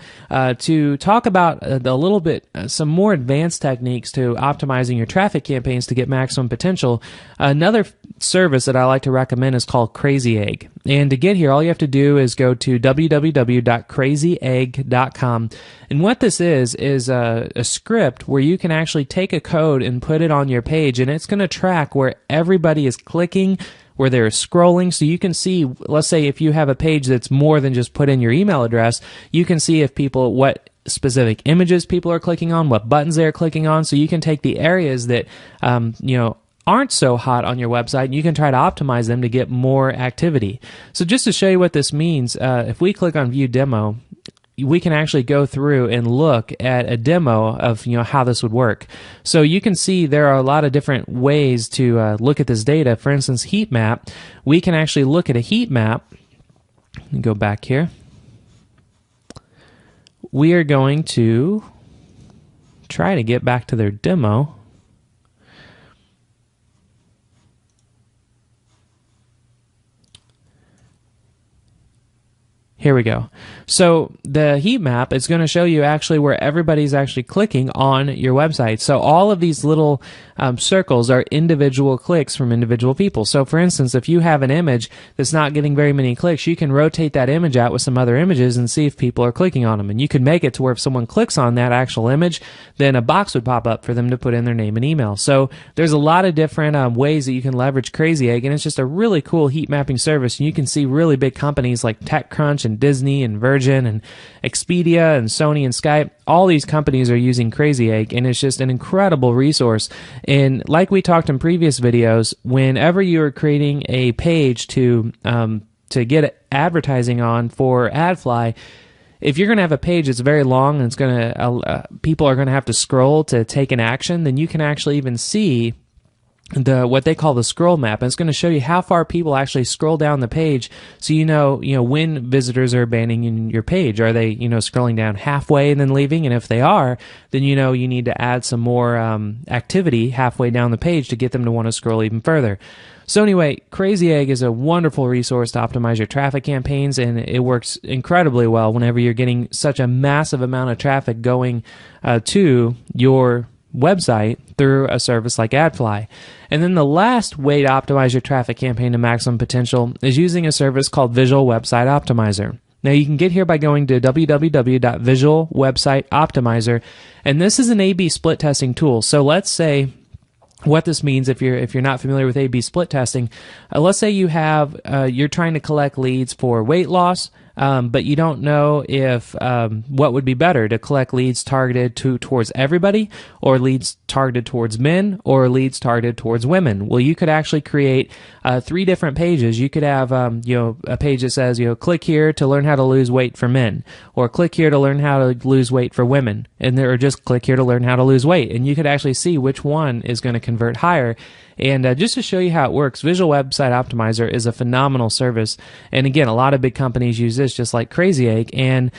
to talk about a little bit, some more advanced techniques to optimizing your traffic campaigns to get maximum potential, another service that I like to recommend is called Crazy Egg. And to get here, all you have to do is go to www.crazyegg.com. And what this is a script where you can actually take a code and put it on your page, and it's going to track where everybody is clicking, where they're scrolling, so you can see, let's say if you have a page that's more than just put in your email address, you can see if people, what specific images people are clicking on, what buttons they're clicking on, so you can take the areas that, aren't so hot on your website, and you can try to optimize them to get more activity. So just to show you what this means, if we click on View Demo, we can actually go through and look at a demo of how this would work. So you can see there are a lot of different ways to look at this data. For instance, heat map. We can actually look at a heat map. Let me go back here. We are going to try to get back to their demo. Here we go. So the heat map is going to show you actually where everybody's actually clicking on your website. So all of these little circles are individual clicks from individual people. So for instance, if you have an image that's not getting very many clicks, you can rotate that image out with some other images and see if people are clicking on them. And you can make it to where if someone clicks on that actual image, then a box would pop up for them to put in their name and email. So there's a lot of different ways that you can leverage Crazy Egg, and it's just a really cool heat mapping service. And you can see really big companies like TechCrunch and Disney and Virgin and Expedia and Sony and Skype. All these companies are using Crazy Egg, and it's just an incredible resource. And like we talked in previous videos, whenever you are creating a page to get advertising on for AdFly, if you're going to have a page that's very long and it's going to people are going to have to scroll to take an action, then you can actually even see what they call the scroll map, and it's going to show you how far people actually scroll down the page, so you know when visitors are abandoning your page. Are they scrolling down halfway and then leaving? And if they are, then you need to add some more activity halfway down the page to get them to want to scroll even further. So anyway, Crazy Egg is a wonderful resource to optimize your traffic campaigns, and it works incredibly well whenever you're getting such a massive amount of traffic going to your website through a service like AdFly. And then the last way to optimize your traffic campaign to maximum potential is using a service called Visual Website Optimizer. Now you can get here by going to www.visualwebsiteoptimizer, and this is an A/B split testing tool. So let's say what this means, if you're not familiar with A/B split testing, let's say you have you're trying to collect leads for weight loss, but you don't know if what would be better, to collect leads targeted towards everybody, or leads targeted towards men, or leads targeted towards women. Well, you could actually create 3 different pages. You could have a page that says click here to learn how to lose weight for men, or click here to learn how to lose weight for women, or just click here to learn how to lose weight. And you could actually see which one is going to convert higher. And just to show you how it works, Visual Website Optimizer is a phenomenal service. And again, a lot of big companies use this just like Crazy Egg. And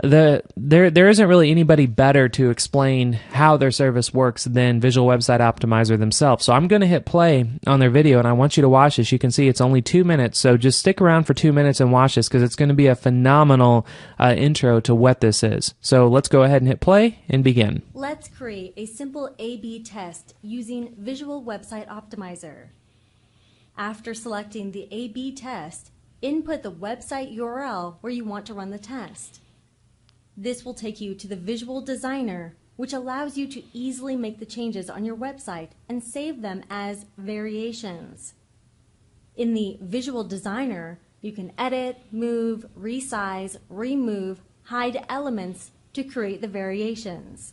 there isn't really anybody better to explain how their service works than Visual Website Optimizer themselves. So I'm going to hit play on their video, and I want you to watch this. You can see it's only 2 minutes, so just stick around for 2 minutes and watch this, because it's going to be a phenomenal intro to what this is. So let's go ahead and hit play and begin. Let's create a simple A/B test using Visual Website Optimizer. After selecting the A/B test, input the website URL where you want to run the test. This will take you to the Visual Designer, which allows you to easily make the changes on your website and save them as variations. In the Visual Designer, you can edit, move, resize, remove, hide elements to create the variations.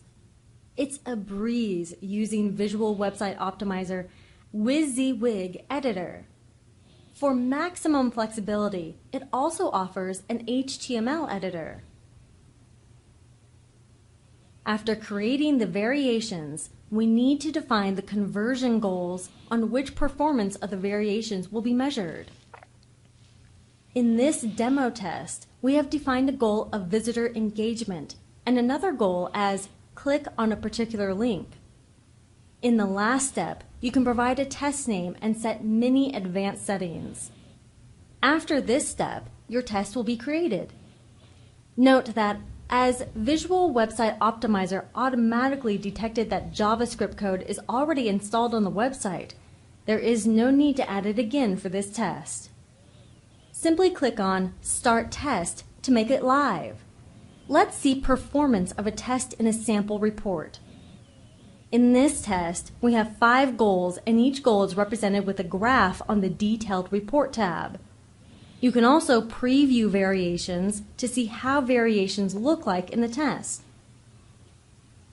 It's a breeze using Visual Website Optimizer WYSIWYG Editor. For maximum flexibility, it also offers an HTML editor. After creating the variations, we need to define the conversion goals on which performance of the variations will be measured. In this demo test, we have defined a goal of visitor engagement and another goal as click on a particular link. In the last step, you can provide a test name and set many advanced settings. After this step, your test will be created. Note that as Visual Website Optimizer automatically detected that JavaScript code is already installed on the website, there is no need to add it again for this test. Simply click on Start Test to make it live. Let's see performance of a test in a sample report. In this test, we have 5 goals, and each goal is represented with a graph on the Detailed Report tab. You can also preview variations to see how variations look like in the test.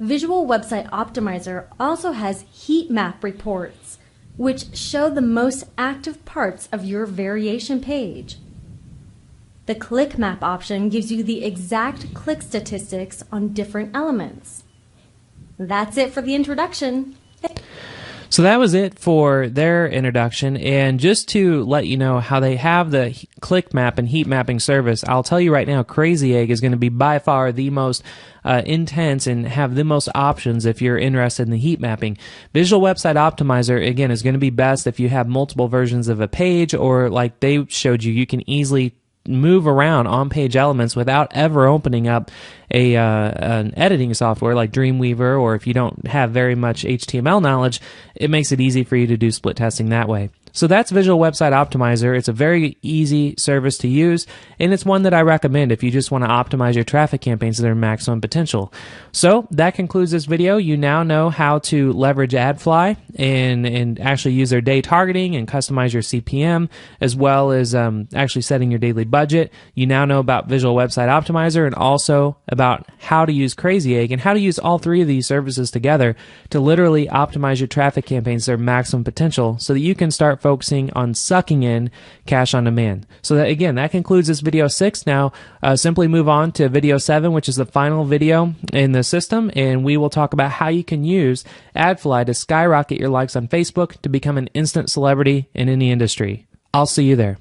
Visual Website Optimizer also has heat map reports, which show the most active parts of your variation page. The click map option gives you the exact click statistics on different elements. That's it for the introduction. So that was it for their introduction, and just to let you know how they have the click map and heat mapping service, I'll tell you right now, Crazy Egg is going to be by far the most intense and have the most options if you're interested in the heat mapping. Visual Website Optimizer, again, is going to be best if you have multiple versions of a page, or like they showed you, you can easily move around on-page elements without ever opening up an editing software like Dreamweaver, or if you don't have very much HTML knowledge, it makes it easy for you to do split testing that way. So that's Visual Website Optimizer. It's a very easy service to use, and it's one that I recommend if you just want to optimize your traffic campaigns to their maximum potential. So that concludes this video. You now know how to leverage AdFly and actually use their day targeting and customize your CPM, as well as actually setting your daily budget. You now know about Visual Website Optimizer and also about how to use Crazy Egg and how to use all 3 of these services together to literally optimize your traffic campaigns to their maximum potential so that you can start focusing on sucking in cash on demand. So that, again, that concludes this video 6. Now, simply move on to video 7, which is the final video in the system, and we will talk about how you can use AdFly to skyrocket your likes on Facebook to become an instant celebrity in any industry. I'll see you there.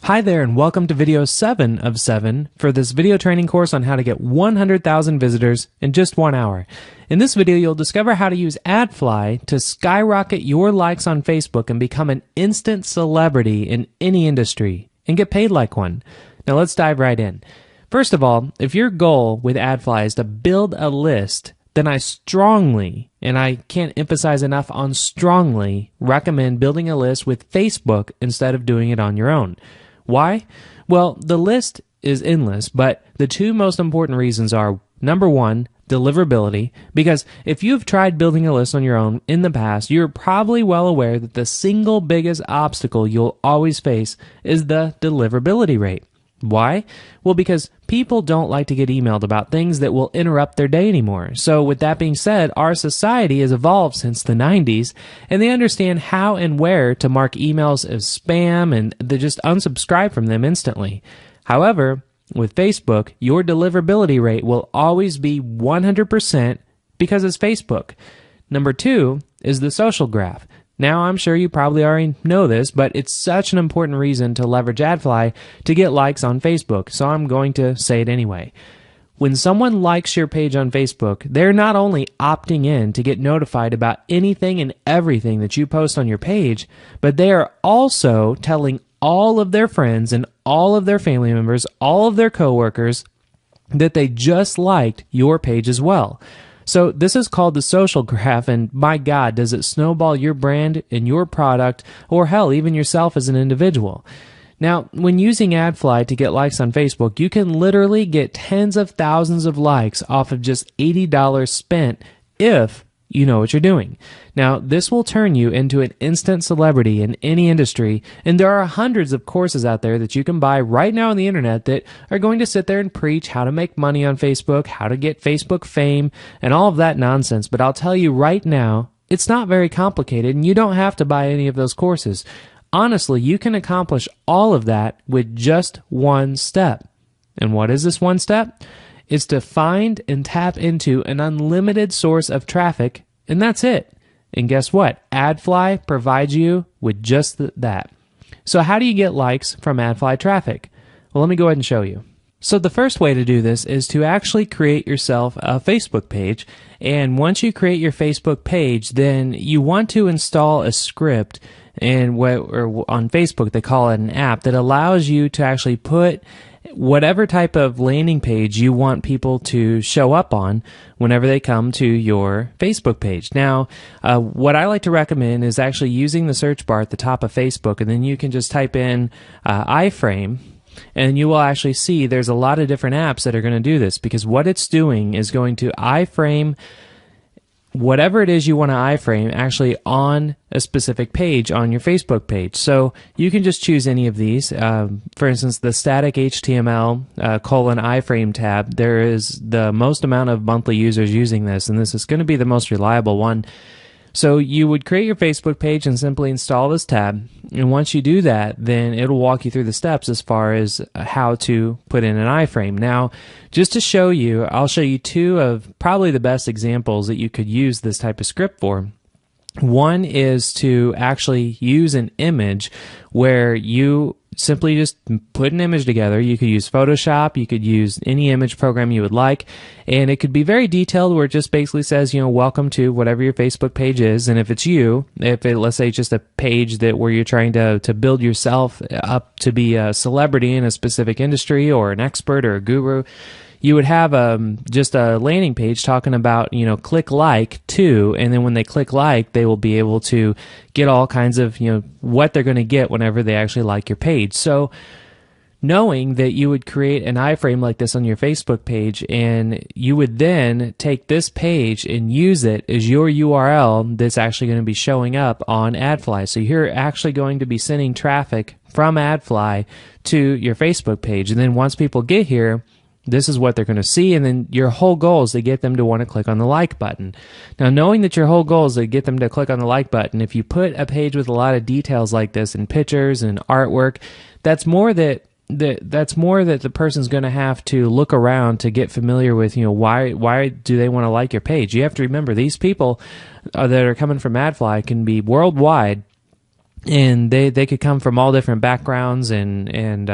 Hi there, and welcome to video 7 of 7 for this video training course on how to get 100,000 visitors in just 1 hour. In this video, you'll discover how to use AdFly to skyrocket your likes on Facebook and become an instant celebrity in any industry and get paid like one. Now let's dive right in. First of all, if your goal with AdFly is to build a list, then I strongly, and I can't emphasize enough on strongly, recommend building a list with Facebook instead of doing it on your own. Why? Well, the list is endless, but the 2 most important reasons are, number 1, deliverability, because if you've tried building a list on your own in the past, you're probably well aware that the single biggest obstacle you'll always face is the deliverability rate. Why? Well, because people don't like to get emailed about things that will interrupt their day anymore. So with that being said, our society has evolved since the 90s, and they understand how and where to mark emails as spam, and they just unsubscribe from them instantly. However, with Facebook, your deliverability rate will always be 100% because it's Facebook. Number 2 is the social graph. Now, I'm sure you probably already know this, but it's such an important reason to leverage AdFly to get likes on Facebook, so I'm going to say it anyway. When someone likes your page on Facebook, they're not only opting in to get notified about anything and everything that you post on your page, but they are also telling all of their friends and all of their family members, all of their coworkers, that they just liked your page as well. So this is called the social graph, and my God, does it snowball your brand and your product, or hell, even yourself as an individual. Now, when using AdFly to get likes on Facebook, you can literally get tens of thousands of likes off of just $80 spent if you know what you're doing. Now, this will turn you into an instant celebrity in any industry, and there are hundreds of courses out there that you can buy right now on the internet that are going to sit there and preach how to make money on Facebook, how to get Facebook fame, and all of that nonsense. But I'll tell you right now, it's not very complicated, and you don't have to buy any of those courses. Honestly, you can accomplish all of that with just one step. And what is this one step? Is to find and tap into an unlimited source of traffic, and that's it. And guess what? AdFly provides you with just that. So how do you get likes from AdFly traffic? Well, let me go ahead and show you. So the first way to do this is to actually create yourself a Facebook page. And once you create your Facebook page, then you want to install a script and or on Facebook they call it an app that allows you to actually put whatever type of landing page you want people to show up on whenever they come to your Facebook page. Now, what I like to recommend is actually using the search bar at the top of Facebook, and then you can just type in iFrame, and you will actually see there's a lot of different apps that are going to do this, because what it's doing is going to iframe whatever it is you want to iframe actually on a specific page on your Facebook page. So you can just choose any of these. For instance, the static HTML :iframe tab, there is the most amount of monthly users using this, and this is going to be the most reliable one. So you would create your Facebook page and simply install this tab. And once you do that, then it'll walk you through the steps as far as how to put in an iframe. Now, just to show you, I'll show you two of probably the best examples that you could use this type of script for. One is to actually use an image where you simply just put an image together. You could use Photoshop, you could use any image program you would like, and it could be very detailed where it just basically says, welcome to whatever your Facebook page is. And if it's you, let's say just a page that where you're trying to build yourself up to be a celebrity in a specific industry or an expert or a guru, you would have just a landing page talking about, click like to, and then when they click like, they will be able to get all kinds of, what they're going to get whenever they actually like your page. So knowing that you would create an iframe like this on your Facebook page, and you would then take this page and use it as your URL that's actually going to be showing up on AdFly. So you're actually going to be sending traffic from AdFly to your Facebook page. And then once people get here, this is what they're going to see, and then your whole goal is to get them to want to click on the like button. Now, knowing that your whole goal is to get them to click on the like button, if you put a page with a lot of details like this and pictures and artwork, that's more that the person's going to have to look around to get familiar with, why do they want to like your page? You have to remember, these people that are coming from AdFly can be worldwide, and they could come from all different backgrounds and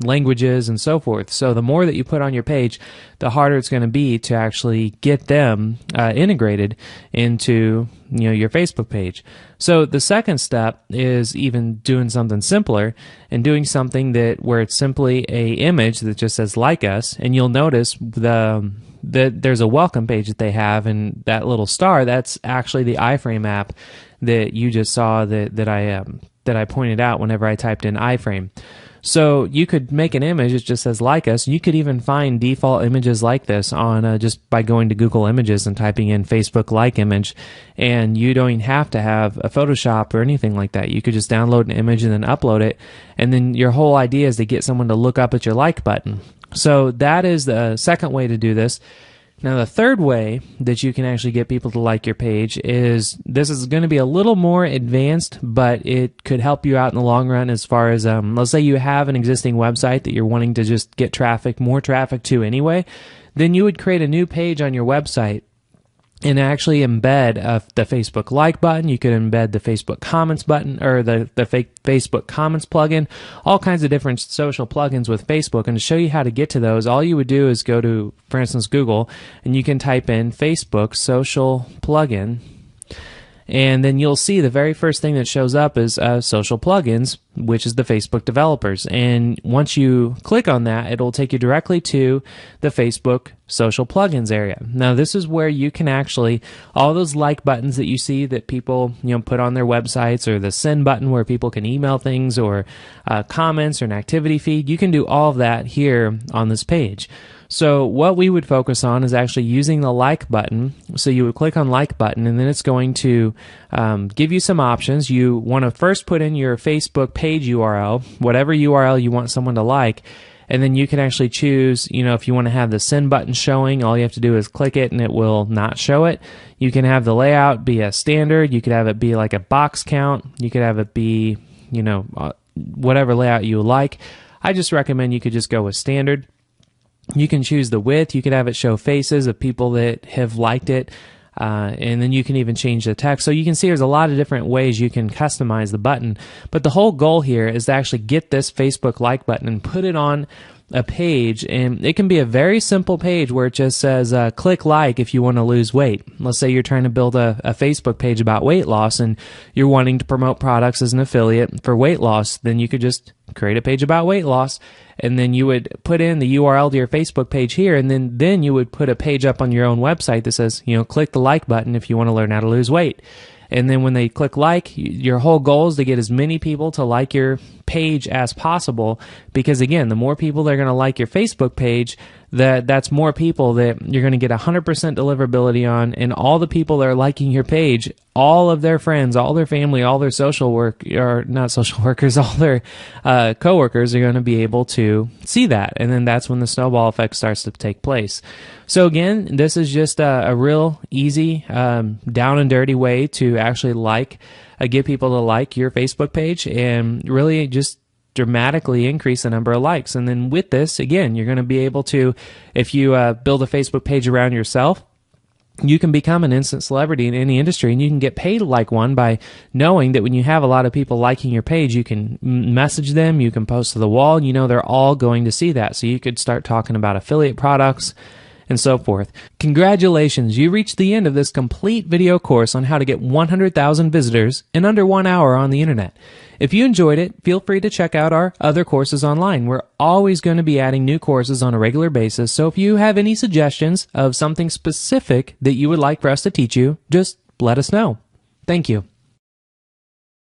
languages and so forth. So the more that you put on your page, the harder it's going to be to actually get them integrated into your Facebook page. So the second step is even doing something simpler and doing something where it's simply a image that just says like us, and you'll notice that there's a welcome page that they have, and that little star, that's actually the iFrame app that you just saw that I pointed out whenever I typed in iFrame. So you could make an image that just says like us. You could even find default images like this on just by going to Google Images and typing in Facebook like image, and you don't even have to have a Photoshop or anything like that. You could just download an image and then upload it, and then your whole idea is to get someone to look up at your like button. So that is the second way to do this. Now, the third way that you can actually get people to like your page is, this is going to be a little more advanced, but it could help you out in the long run as far as, let's say you have an existing website that you're wanting to just get more traffic to anyway, then you would create a new page on your website and actually embed the Facebook like button. You could embed the Facebook comments button, or the Facebook comments plugin, all kinds of different social plugins with Facebook. And to show you how to get to those, all you would do is go to, for instance, Google, and you can type in Facebook social plugin. And then you'll see the very first thing that shows up is social plugins, which is the Facebook developers. And once you click on that, it'll take you directly to the Facebook social plugins area. Now, this is where you can actually, all those like buttons that you see that people put on their websites, or the send button where people can email things, or comments, or an activity feed, you can do all of that here on this page. So what we would focus on is actually using the like button. So you would click on like button, and then it's going to give you some options. You want to first put in your Facebook page URL, whatever URL you want someone to like, and then you can actually choose, if you want to have the send button showing, all you have to do is click it and it will not show it. You can have the layout be a standard. You could have it be like a box count. You could have it be, whatever layout you like. I just recommend you could just go with standard. You can choose the width. You can have it show faces of people that have liked it. And then you can even change the text. So you can see there's a lot of different ways you can customize the button. But the whole goal here is to actually get this Facebook like button and put it on a page, and it can be a very simple page where it just says click like if you want to lose weight. Let's say you're trying to build a Facebook page about weight loss and you're wanting to promote products as an affiliate for weight loss. Then you could just create a page about weight loss, and then you would put in the URL to your Facebook page here, and then you would put a page up on your own website that says, click the like button if you want to learn how to lose weight. And then when they click like, your whole goal is to get as many people to like your page as possible, because again, the more people that are going to like your Facebook page, that's more people that you're going to get 100% deliverability on, and all the people that are liking your page, all of their friends, all their family, all their all their coworkers are going to be able to see that, and then that's when the snowball effect starts to take place. So again, this is just a real easy, down and dirty way to actually get people to like your Facebook page, and really just dramatically increase the number of likes. And then with this, again, you're going to be able to, if you build a Facebook page around yourself, you can become an instant celebrity in any industry, and you can get paid like one by knowing that when you have a lot of people liking your page, you can message them, you can post to the wall, they're all going to see that. So you could start talking about affiliate products and so forth. Congratulations, you reached the end of this complete video course on how to get 100,000 visitors in under 1 hour on the internet. If you enjoyed it, feel free to check out our other courses online. We're always going to be adding new courses on a regular basis, so if you have any suggestions of something specific that you would like for us to teach you, just let us know. Thank you.